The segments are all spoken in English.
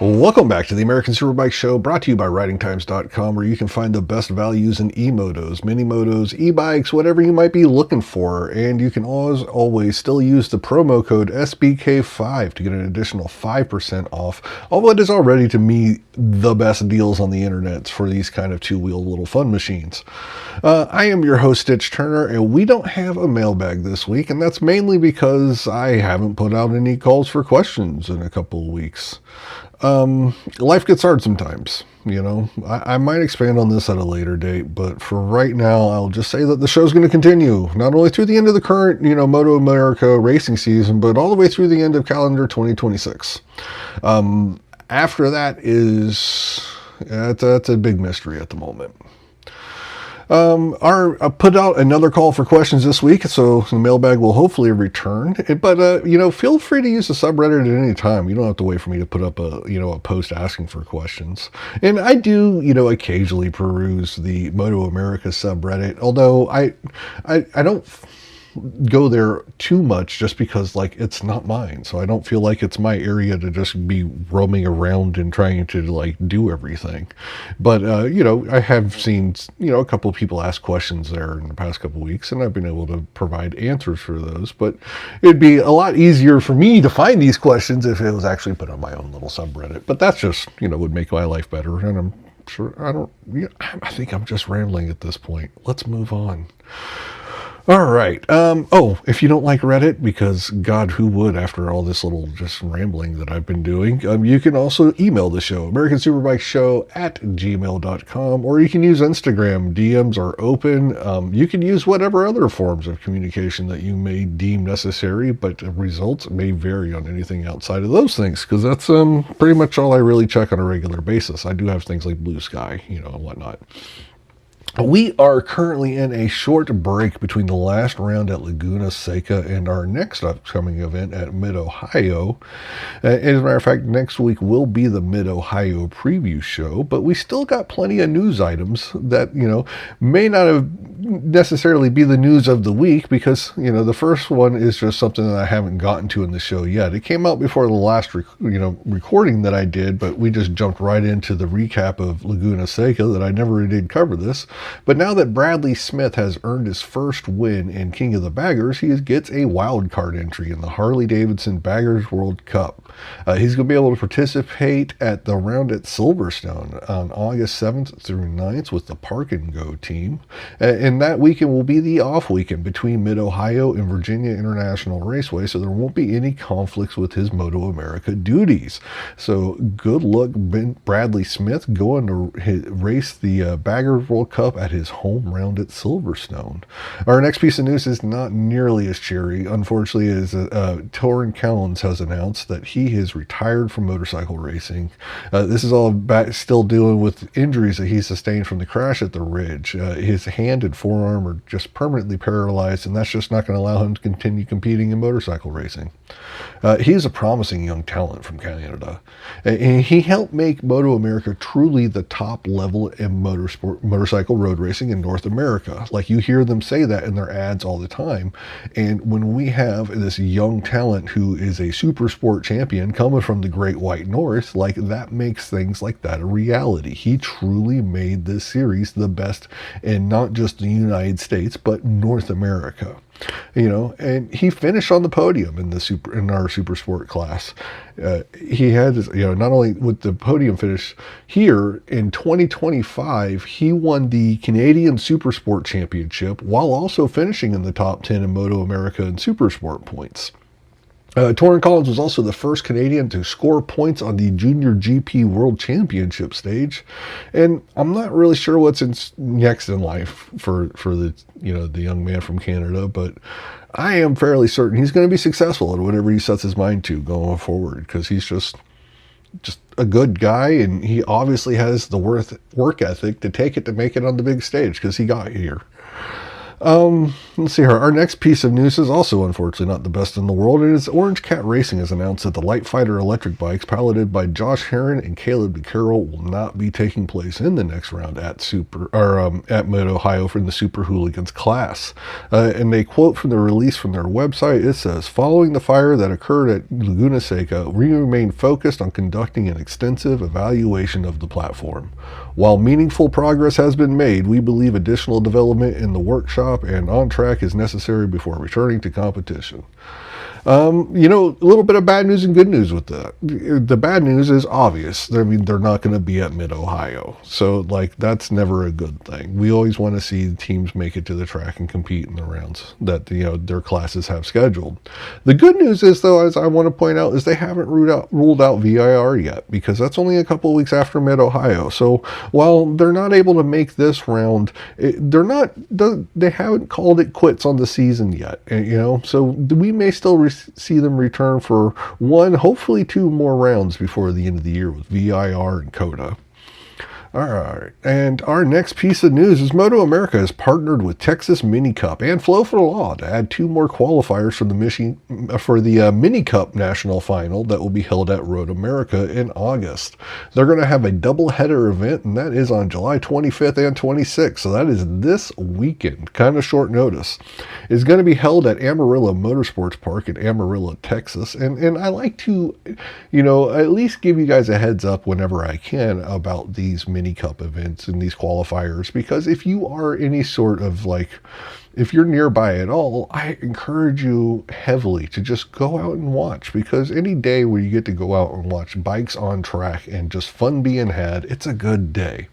Welcome back to the American Superbike Show, brought to you by RidingTimes.com, where you can find the best values in e-motos, mini-motos, e-bikes, whatever you might be looking for. And you can always still use the promo code SBK5 to get an additional 5% off of what is already, to me, the best deals on the internet for these kind of two-wheel little fun machines. I am your host, Stitch Turner, and we don't have a mailbag this week, and that's mainly because I haven't put out any calls for questions in a couple of weeks. Life gets hard sometimes, you know. I might expand on this at a later date, but for right now, I'll just say that the show's going to continue, not only through the end of the current, MotoAmerica racing season, but all the way through the end of calendar 2026. After that that's a big mystery at the moment. I put out another call for questions this week, so the mailbag will hopefully return. But feel free to use the subreddit at any time. You don't have to wait for me to put up a post asking for questions. And I do, occasionally peruse the MotoAmerica subreddit, although I don't go there too much just because it's not mine, so I don't feel like it's my area to just be roaming around and trying to do everything. But I have seen a couple of people ask questions there in the past couple of weeks, and I've been able to provide answers for those. But it'd be a lot easier for me to find these questions if it was actually put on my own little subreddit. But that's just would make my life better, and I'm sure I think I'm just rambling at this point. Let's move on. All right. If you don't like Reddit, because God, who would after all this little just rambling that I've been doing, you can also email the show, AmericanSuperbikeShow@gmail.com, or you can use Instagram. DMs are open. You can use whatever other forms of communication that you may deem necessary, but the results may vary on anything outside of those things, because that's pretty much all I really check on a regular basis. I do have things like Blue Sky, and whatnot. We are currently in a short break between the last round at Laguna Seca and our next upcoming event at Mid-Ohio. As a matter of fact, next week will be the Mid-Ohio preview show, but we still got plenty of news items that, may not have necessarily be the news of the week, because, the first one is just something that I haven't gotten to in the show yet. It came out before the last, recording that I did, but we just jumped right into the recap of Laguna Seca that I never did cover this. But now that Bradley Smith has earned his first win in King of the Baggers, he gets a wild card entry in the Harley Davidson Baggers World Cup. He's going to be able to participate at the round at Silverstone on August 7th through 9th with the ParkinGO Team. And that weekend will be the off weekend between Mid-Ohio and Virginia International Raceway, so there won't be any conflicts with his MotoAmerica duties. So good luck, Bradley Smith, going to race the Baggers World Cup at his home round at Silverstone. Our next piece of news is not nearly as cheery, unfortunately, as Torin Collins has announced that he has retired from motorcycle racing. This is all still dealing with injuries that he sustained from the crash at the Ridge. His hand and forearm are just permanently paralyzed, and that's just not going to allow him to continue competing in motorcycle racing. He's a promising young talent from Canada, and he helped make MotoAmerica truly the top level in motorcycle road racing in North America. You hear them say that in their ads all the time. And when we have this young talent who is a SuperSport champion coming from the Great White North, that makes things like that a reality. He truly made this series the best in not just the United States, but North America. And he finished on the podium in our SuperSport class. He had, not only with the podium finish here in 2025, he won the Canadian SuperSport Championship while also finishing in the top 10 in MotoAmerica and Supersport points. Torin Collins was also the first Canadian to score points on the JuniorGP World Championship stage, and I'm not really sure what's next in life for the the young man from Canada, but I am fairly certain he's going to be successful at whatever he sets his mind to going forward, because he's just a good guy, and he obviously has the work ethic to take it to make it on the big stage, because he got here. Let's see here. Our next piece of news is also unfortunately not the best in the world. It is Orange Cat Racing has announced that the Light Fighter electric bikes piloted by Josh Herron and Caleb Carroll will not be taking place in the next round at Mid-Ohio for the Super Hooligans class. And a quote from the release from their website, it says, "Following the fire that occurred at Laguna Seca, we remain focused on conducting an extensive evaluation of the platform. While meaningful progress has been made, we believe additional development in the workshop and on track is necessary before returning to competition." A little bit of bad news and good news with that. The bad news is obvious. I mean, they're not going to be at Mid-Ohio. So, that's never a good thing. We always want to see teams make it to the track and compete in the rounds that, their classes have scheduled. The good news is, though, as I want to point out, is they haven't ruled out VIR yet, because that's only a couple of weeks after Mid-Ohio. So, while they're not able to make this round, they haven't called it quits on the season yet. So we may still see them return for one, hopefully two more rounds before the end of the year with VIR and COTA. All right, and our next piece of news is MotoAmerica has partnered with Texas Mini Cup and Flow for Law to add two more qualifiers for the Mini Cup National Final that will be held at Road America in August. They're going to have a doubleheader event, and that is on July 25th and 26th, so that is this weekend, kind of short notice. It's going to be held at Amarillo Motorsports Park in Amarillo, Texas, and I like to, at least give you guys a heads up whenever I can about these Mini Cup events and these qualifiers, because if you are any sort of if you're nearby at all, I encourage you heavily to just go out and watch, because any day where you get to go out and watch bikes on track and just fun being had, it's a good day.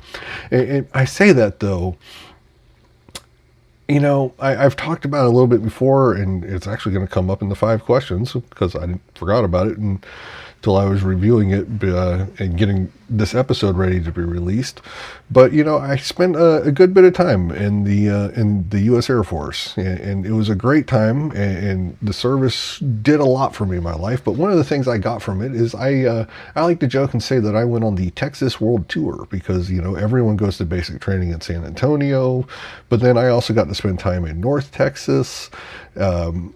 And I say that though, I've talked about it a little bit before, and it's actually going to come up in the 5 questions because I forgot about it until I was reviewing it and getting this episode ready to be released. But I spent a good bit of time in the U.S. Air Force, and it was a great time, and the service did a lot for me in my life. But one of the things I got from it is I like to joke and say that I went on the Texas World Tour, because everyone goes to basic training in San Antonio, but then I also got to spend time in North Texas, in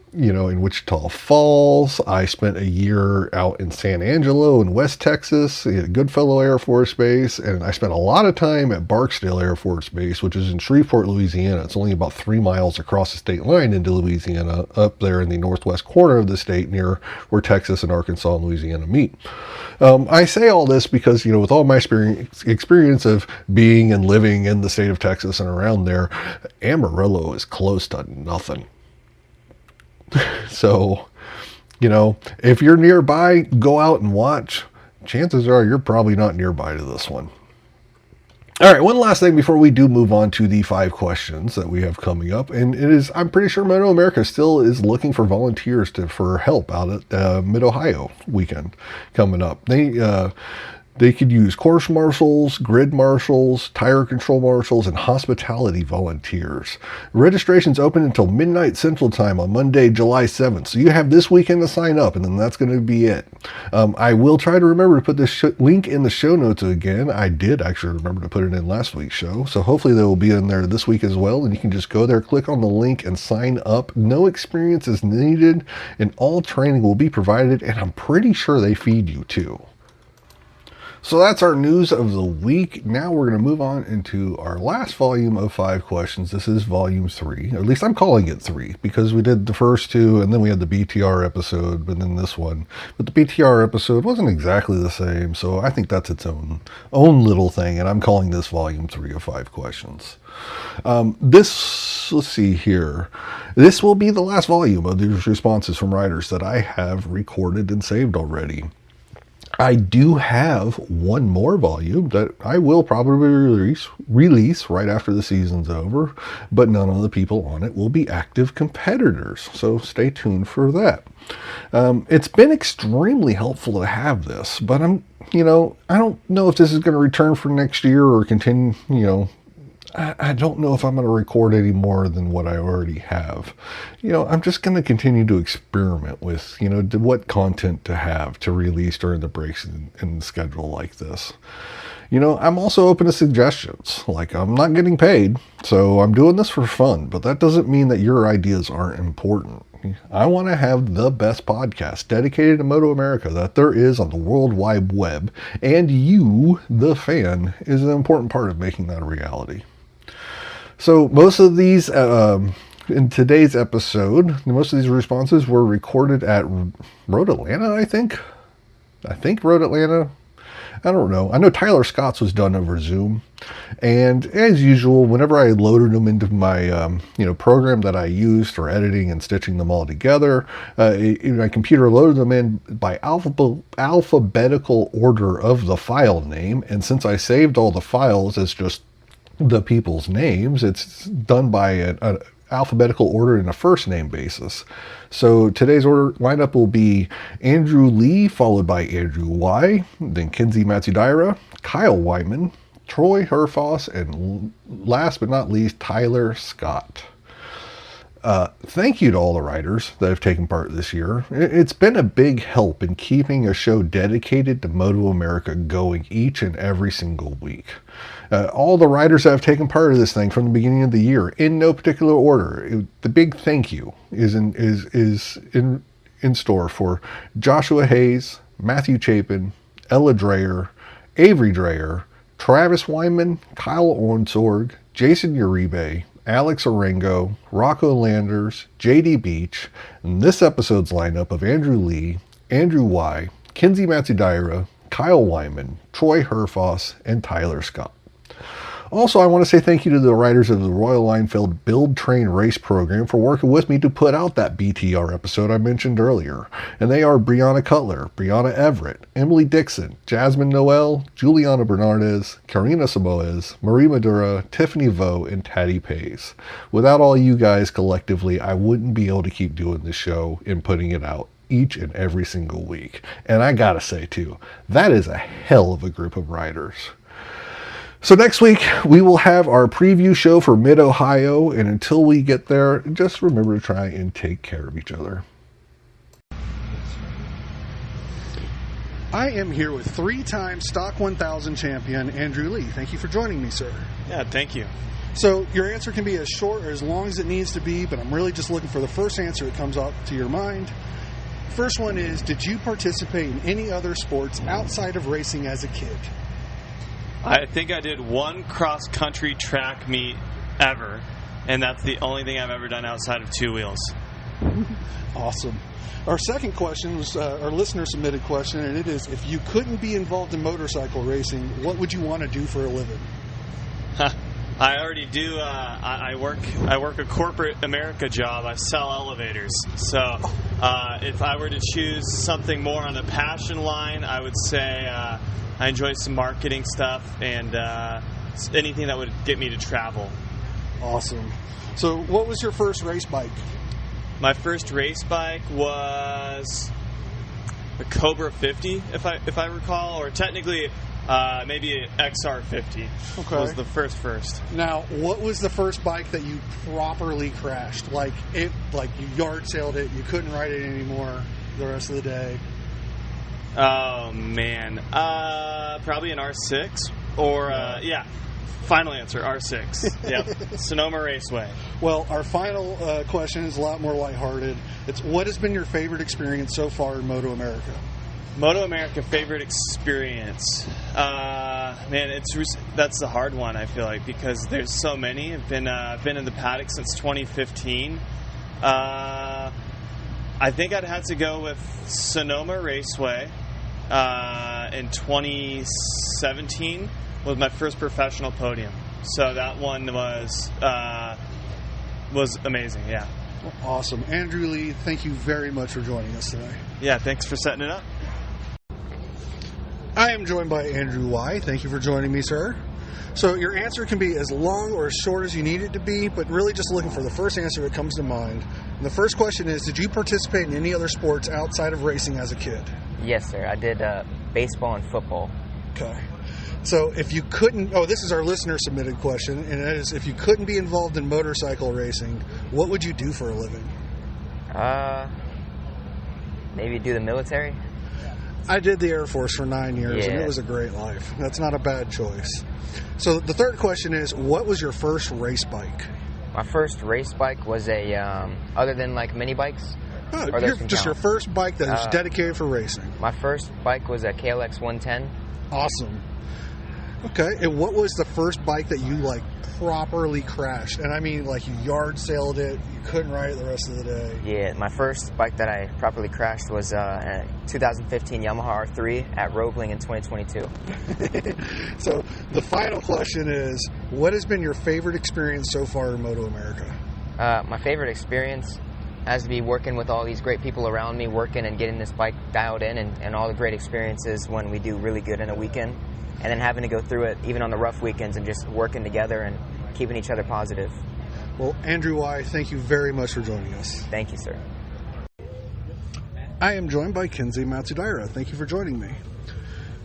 Wichita Falls. I spent a year out in San Angelo in West Texas, Goodfellow Air Force Base, and I spent a lot of time at Barksdale Air Force Base, which is in Shreveport, Louisiana. It's only about 3 miles across the state line into Louisiana, up there in the northwest corner of the state near where Texas and Arkansas and Louisiana meet. I say all this because, with all my experience of being and living in the state of Texas and around there, Amarillo is close to nothing. So, if you're nearby, go out and watch. Chances are you're probably not nearby to this one. All right, one last thing before we do move on to the 5 questions that we have coming up, and it is, I'm pretty sure MotoAmerica still is looking for volunteers for help out at Mid-Ohio weekend coming up. They could use course marshals, grid marshals, tire control marshals, and hospitality volunteers. Registration's open until midnight Central Time on Monday, July 7th. So you have this weekend to sign up, and then that's going to be it. I will try to remember to put this link in the show notes again. I did actually remember to put it in last week's show. So hopefully they will be in there this week as well. And you can just go there, click on the link, and sign up. No experience is needed, and all training will be provided. And I'm pretty sure they feed you too. So that's our news of the week. Now we're going to move on into our last volume of 5 questions. This is volume 3. At least I'm calling it 3 because we did the first 2 and then we had the BTR episode, but then this one. But the BTR episode wasn't exactly the same, so I think that's its own little thing, and I'm calling this volume 3 of 5 questions. Let's see here. This will be the last volume of these responses from riders that I have recorded and saved already. I do have one more volume that I will probably release right after the season's over, but none of the people on it will be active competitors, so stay tuned for that. It's been extremely helpful to have this, but I don't know if this is going to return for next year or continue, I don't know if I'm going to record any more than what I already have. I'm just going to continue to experiment with, what content to have to release during the breaks in the schedule like this. I'm also open to suggestions. Like, I'm not getting paid, so I'm doing this for fun, but that doesn't mean that your ideas aren't important. I want to have the best podcast dedicated to MotoAmerica that there is on the World Wide Web, and you, the fan, is an important part of making that a reality. So most of these, in today's episode, most of these responses were recorded at Road Atlanta, I think. Road Atlanta. I don't know. I know Tyler Scott's was done over Zoom. And as usual, whenever I loaded them into my program that I used for editing and stitching them all together, my computer loaded them in by alphabetical order of the file name. And since I saved all the files as just the people's names, it's done by an alphabetical order in a first name basis. So today's order lineup will be Andrew Lee, followed by Andrew Y, then Kenzie Matsudaira, Kyle Wyman, Troy Herfoss, and last but not least, Tyler Scott. Thank you to all the riders that have taken part this year. It's been a big help in keeping a show dedicated to MotoAmerica going each and every single week. All the riders that have taken part of this thing from the beginning of the year, in no particular order, the big thank you is in store for Joshua Hayes, Matthew Chapin, Ella Dreyer, Avery Dreyer, Travis Wyman, Kyle Ornsorg, Jason Uribe, Alex Orengo, Rocco Landers, JD Beach, and this episode's lineup of Andrew Lee, Andrew Y, Kenzie Matsudaira, Kyle Wyman, Troy Herfoss, and Tyler Scott. Also, I want to say thank you to the writers of the Royal Leinfeld Build Train Race program for working with me to put out that BTR episode I mentioned earlier. And they are Brianna Cutler, Brianna Everett, Emily Dixon, Jasmine Noel, Juliana Bernardez, Karina Samoes, Marie Madura, Tiffany Vo, and Taddy Pays. Without all you guys collectively, I wouldn't be able to keep doing this show and putting it out each and every single week. And I gotta say too, that is a hell of a group of writers. So next week, we will have our preview show for Mid-Ohio, and until we get there, just remember to try and take care of each other. I am here with three-time Stock 1000 champion, Andrew Lee. Thank you for joining me, sir. Yeah, thank you. So your answer can be as short or as long as it needs to be, but I'm really just looking for the first answer that comes up to your mind. First one is, did you participate in any other sports outside of racing as a kid? I think I did one cross-country track meet ever, and that's the only thing I've ever done outside of two wheels. Awesome. Our second question was our listener-submitted question, and it is, if you couldn't be involved in motorcycle racing, what would you want to do for a living? I already do. I work a corporate America job. I sell elevators. So if I were to choose something more on the passion line, I would say I enjoy some marketing stuff and anything that would get me to travel. Awesome. So what was your first race bike? My first race bike was a Cobra 50, if I recall, or technically maybe an XR50 was the first. Now, what was the first bike that you properly crashed? Like you yard sailed it, you couldn't ride it anymore the rest of the day? Oh, man. Probably an R6 or, final answer, R6. Yep. Sonoma Raceway. Well, our final question is a lot more lighthearted. It's, what has been your favorite experience so far in MotoAmerica? MotoAmerica favorite experience? Man, that's the hard one, I feel like, because there's so many. I've been in the paddock since 2015. I think I'd have to go with Sonoma Raceway in 2017 was my first professional podium. So that one was amazing, yeah. Awesome. Andrew Lee, thank you very much for joining us today. Yeah, thanks for setting it up. I am joined by Andrew Y. Thank you for joining me, sir. So your answer can be as long or as short as you need it to be, but really just looking for the first answer that comes to mind. And the first question is, did you participate in any other sports outside of racing as a kid? Yes, sir. I did baseball and football. Okay. So if you couldn't, this is our listener submitted question, and that is, if you couldn't be involved in motorcycle racing, what would you do for a living? Maybe do the military. I did the Air Force for 9 years, Yeah. and it was a great life. That's not a bad choice. So the third question is, what was your first race bike? My first race bike was a, other than like mini bikes. Your first bike that was dedicated for racing. My first bike was a KLX 110. Awesome. Okay, and what was the first bike that you properly crashed? And I mean, you yard sailed it, you couldn't ride it the rest of the day. Yeah, my first bike that I properly crashed was a 2015 Yamaha R3 at Roebling in 2022. So the final question is, what has been your favorite experience so far in MotoAmerica? My favorite experience has to be working with all these great people around me, working and getting this bike dialed in, and all the great experiences when we do really good in a weekend, and then having to go through it even on the rough weekends and just working together and keeping each other positive. Well, Andrew Y., thank you very much for joining us. Thank you, sir. I am joined by Kenzie Matsudaira. Thank you for joining me.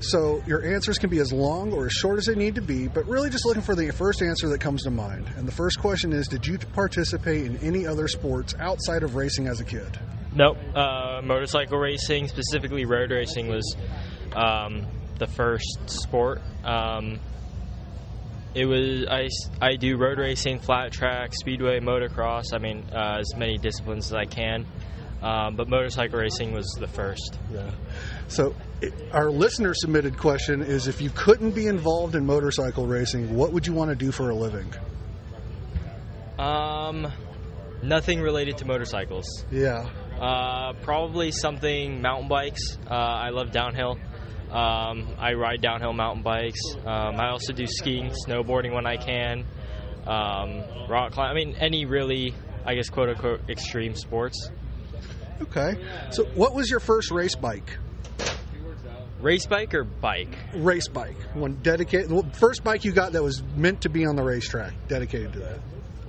So your answers can be as long or as short as they need to be, but really just looking for the first answer that comes to mind. And the first question is, did you participate in any other sports outside of racing as a kid? Nope. Motorcycle racing, specifically road racing, was the first sport. It was I do road racing, flat track, speedway, motocross. I mean, as many disciplines as I can. But motorcycle racing was the first. Yeah. So our listener submitted question is, if you couldn't be involved in motorcycle racing, what would you want to do for a living? Nothing related to motorcycles. Yeah. Probably something mountain bikes. I love downhill. I ride downhill mountain bikes. I also do skiing, snowboarding when I can. Rock climb. I mean, any really, I guess, quote unquote, extreme sports. Okay. So what was your first race bike? Race bike or bike? Race bike. One dedicated. The first bike you got that was meant to be on the racetrack, dedicated to that.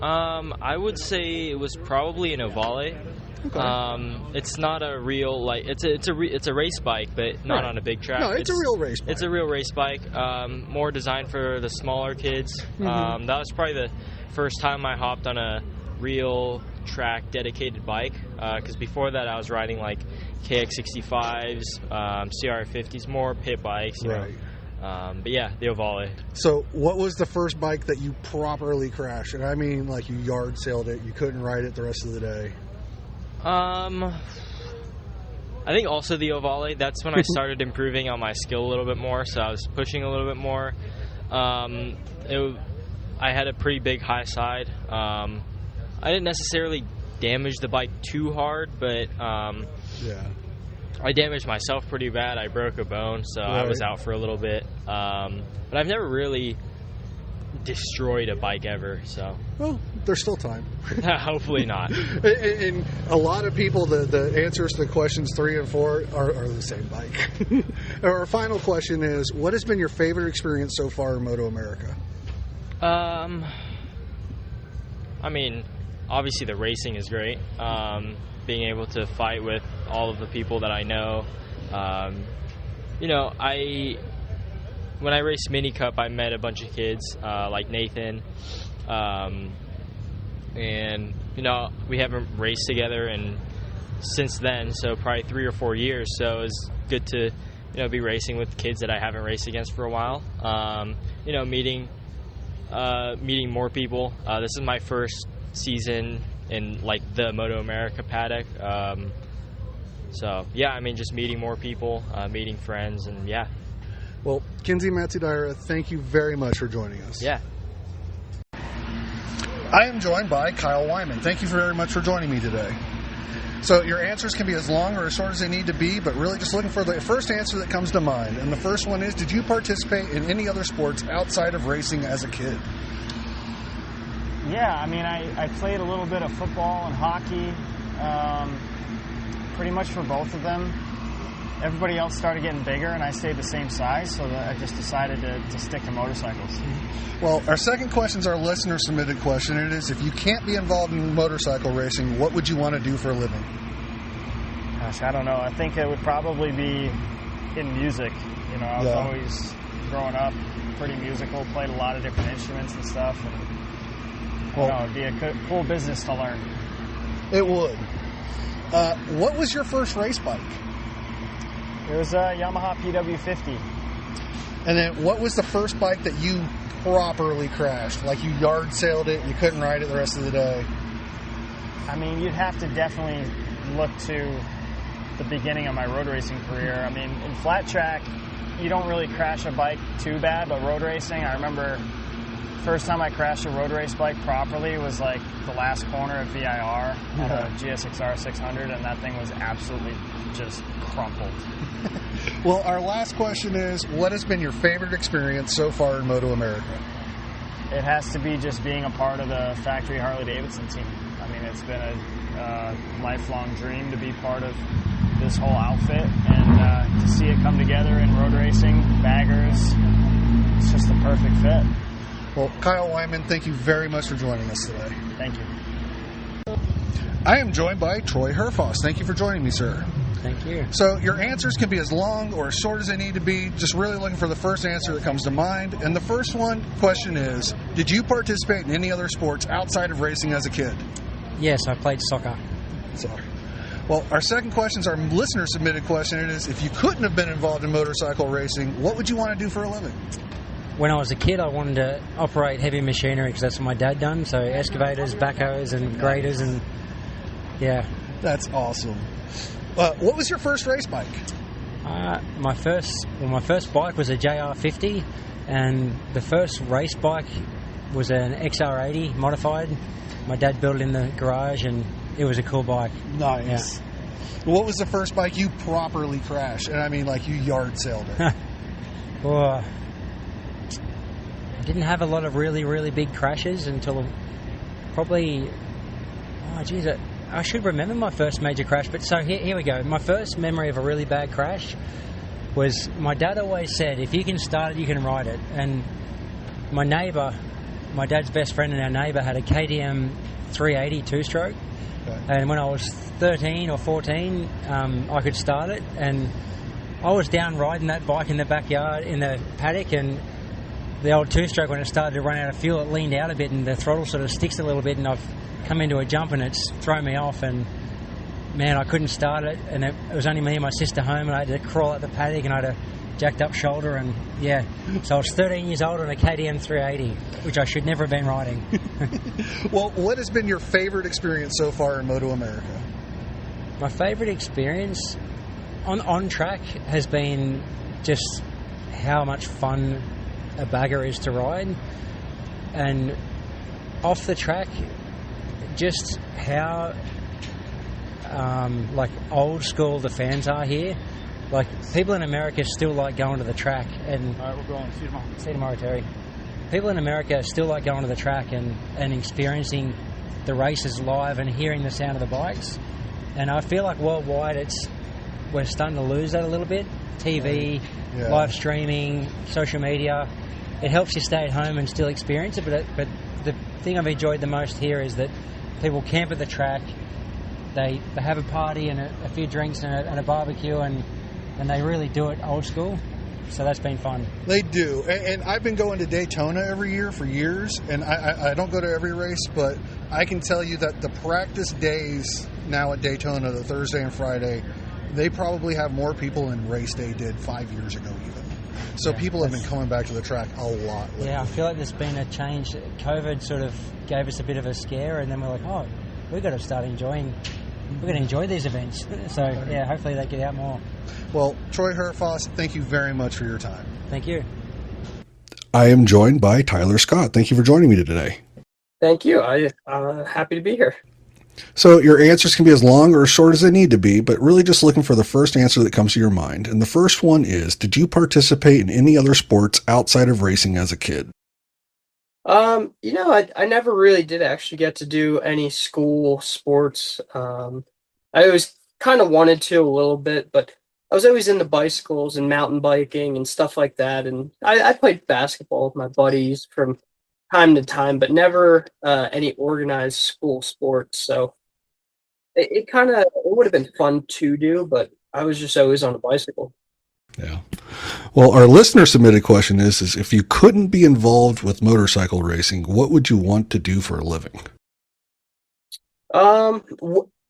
I would say it was probably an Ovale. Okay. It's not a real it's a race bike, but not on a big track. No, it's a real race bike. It's a real race bike. More designed for the smaller kids. Mm-hmm. That was probably the first time I hopped on a real track dedicated bike, because before that I was riding KX65s, CR50s, more pit bikes, you know. But yeah, the Ovale. So what was the first bike that you properly crashed? And I mean, you yard sailed it, you couldn't ride it the rest of the day. I think also the Ovale. That's when I started improving on my skill a little bit more, so I was pushing a little bit more. I had a pretty big high side. I didn't necessarily damage the bike too hard, but I damaged myself pretty bad. I broke a bone, so I was out for a little bit. But I've never really destroyed a bike ever, so. Well, there's still time. Hopefully not. And a lot of people, the answers to questions 3 and 4 are the same bike. Our final question is, what has been your favorite experience so far in MotoAmerica? I mean, obviously the racing is great. Being able to fight with all of the people that I know. When I raced Mini Cup, I met a bunch of kids like Nathan. And, we haven't raced together since then, so probably 3 or 4 years. So it's good to, be racing with kids that I haven't raced against for a while. Meeting more people. This is my first season in the MotoAmerica paddock. So yeah, I mean, just meeting more people, meeting friends, and yeah. Well, Kenzie Matsudaira, thank you very much for joining us. Yeah. I am joined by Kyle Wyman. Thank you very much for joining me today. So your answers can be as long or as short as they need to be, but really just looking for the first answer that comes to mind. And the first one is, did you participate in any other sports outside of racing as a kid? Yeah, I mean, I played a little bit of football and hockey, pretty much for both of them. Everybody else started getting bigger, and I stayed the same size, so I just decided to stick to motorcycles. Well, our second question is our listener-submitted question. It is, if you can't be involved in motorcycle racing, what would you want to do for a living? Gosh, I don't know. I think it would probably be in music. I was always, growing up, pretty musical, played a lot of different instruments and stuff. And it'd be a cool business to learn. It would. What was your first race bike? It was a Yamaha PW50. And then what was the first bike that you properly crashed? Like you yard sailed it, you couldn't ride it the rest of the day? I mean, you'd have to definitely look to the beginning of my road racing career. I mean, in flat track, you don't really crash a bike too bad, but road racing, I remember first time I crashed a road race bike properly was like the last corner of VIR at a GSXR 600, and that thing was absolutely just crumpled. Well, our last question is, what has been your favorite experience so far in MotoAmerica? It has to be just being a part of the factory Harley Davidson team. I mean, it's been a lifelong dream to be part of this whole outfit, and to see it come together in road racing, baggers, it's just the perfect fit. Well, Kyle Wyman, thank you very much for joining us today. Thank you. I am joined by Troy Herfoss. Thank you for joining me, sir. Thank you. So your answers can be as long or as short as they need to be, just really looking for the first answer that comes to mind. And the first question is, did you participate in any other sports outside of racing as a kid? Yes, I played soccer. Sorry. Well, our second question is our listener-submitted question. It is, if you couldn't have been involved in motorcycle racing, what would you want to do for a living? When I was a kid, I wanted to operate heavy machinery because that's what my dad done. So excavators, backhoes, and graders, and yeah. That's awesome. What was your first race bike? My first bike was a JR50, and the first race bike was an XR80 modified. My dad built it in the garage, and it was a cool bike. Nice. Yeah. What was the first bike you properly crashed? And I mean, like, you yard sailed it. Well, I didn't have a lot of really, really big crashes until probably, I should remember my first major crash. But so here we go. My first memory of a really bad crash was my dad always said, if you can start it, you can ride it. And my neighbour, my dad's best friend and our neighbour, had a KTM 380 two-stroke. Okay. And when I was 13 or 14, I could start it. And I was down riding that bike in the backyard, in the paddock, and the old two-stroke, when it started to run out of fuel, it leaned out a bit and the throttle sort of sticks a little bit, and I've come into a jump and it's thrown me off, and man, I couldn't start it, and it was only me and my sister home, and I had to crawl out the paddock, and I had a jacked up shoulder, and yeah, so I was 13 years old on a KTM 380, which I should never have been riding. Well, what has been your favorite experience so far in MotoAmerica? My favorite experience on track has been just how much fun a bagger is to ride, and off the track, just how like old school the fans are here. Like, people in America still like going to the track, and all right, we're going. See you tomorrow, Terry. People in America still like going to the track and experiencing the races live and hearing the sound of the bikes. And I feel like worldwide we're starting to lose that a little bit. TV, live streaming, social media. It helps you stay at home and still experience it, but the thing I've enjoyed the most here is that people camp at the track, they have a party and a few drinks and a barbecue, and they really do it old school. So that's been fun. They do. And I've been going to Daytona every year for years, and I don't go to every race, but I can tell you that the practice days now at Daytona, the Thursday and Friday, they probably have more people than race day did 5 years ago even. So people have been coming back to the track a lot lately. Yeah, I feel like there's been a change. COVID sort of gave us a bit of a scare, and then we're like, oh, we've got to start enjoying. We're going to enjoy these events. So, yeah, hopefully they get out more. Well, Troy Herfoss, thank you very much for your time. Thank you. I am joined by Tyler Scott. Thank you for joining me today. Thank you. I'm happy to be here. So your answers can be as long or as short as they need to be, but really just looking for the first answer that comes to your mind. And the first one is, did you participate in any other sports outside of racing as a kid? I never really did actually get to do any school sports. I always kind of wanted to a little bit, but I was always into bicycles and mountain biking and stuff like that. And I played basketball with my buddies from time to time, but never any organized school sports. So it would have been fun to do, but I was just always on a bicycle. Yeah. Well, our listener submitted question is if you couldn't be involved with motorcycle racing, what would you want to do for a living?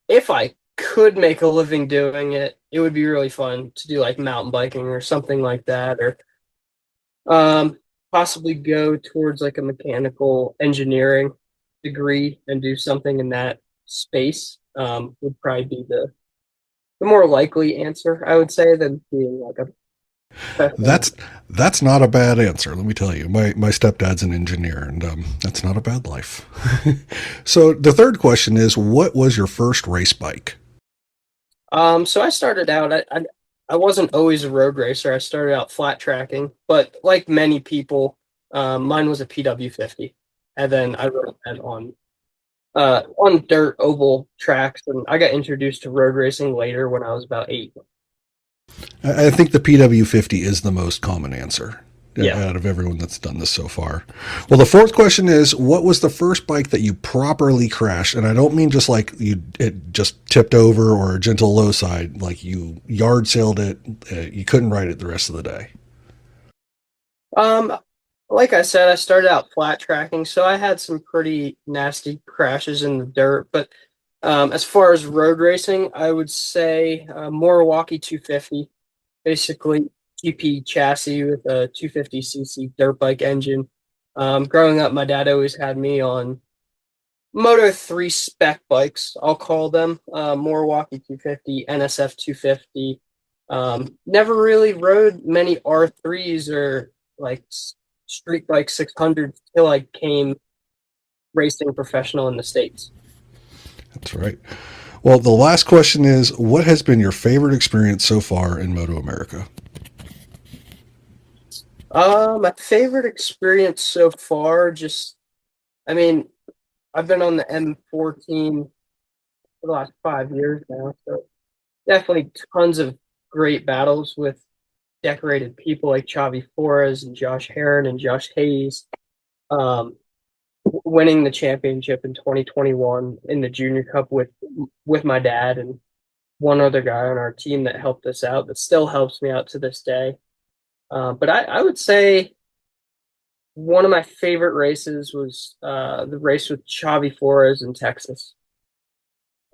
If I could make a living doing it, it would be really fun to do like mountain biking or something like that, or possibly go towards like a mechanical engineering degree and do something in that space. Would probably be the more likely answer, I would say, than being like a That's not a bad answer. Let me tell you, my stepdad's an engineer, and that's not a bad life. So the third question is, what was your first race bike? So I started out. I wasn't always a road racer. I started out flat tracking, but like many people, mine was a PW50, and then I rode that on dirt oval tracks, and I got introduced to road racing later when I was about 8. I think the PW50 is the most common answer Yeah. out of everyone that's done this so far. Well, the fourth question is, what was the first bike that you properly crashed? And I don't mean just like it just tipped over or a gentle low side, like you yard sailed it, you couldn't ride it the rest of the day. Like I said, I started out flat tracking, so I had some pretty nasty crashes in the dirt. But as far as road racing, I would say Milwaukee 250, basically GP chassis with a 250cc dirt bike engine. Growing up, my dad always had me on Moto 3 spec bikes, I'll call them. Milwaukee 250, NSF 250. Never really rode many R3s or like street bike 600 till I came racing professional in the States. That's right. Well, the last question is, what has been your favorite experience so far in MotoAmerica? My favorite experience so far, I've been on the M14 for the last 5 years now, so definitely tons of great battles with decorated people like Xavi Flores and Josh Heron and Josh Hayes. Winning the championship in 2021 in the Junior Cup with my dad and one other guy on our team that helped us out, that still helps me out to this day. But I would say one of my favorite races was the race with Xavi Flores in Texas.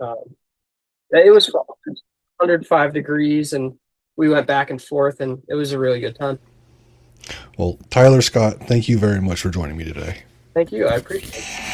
It was 105 degrees, and we went back and forth, and it was a really good time. Well, Tyler Scott, thank you very much for joining me today. Thank you. I appreciate it.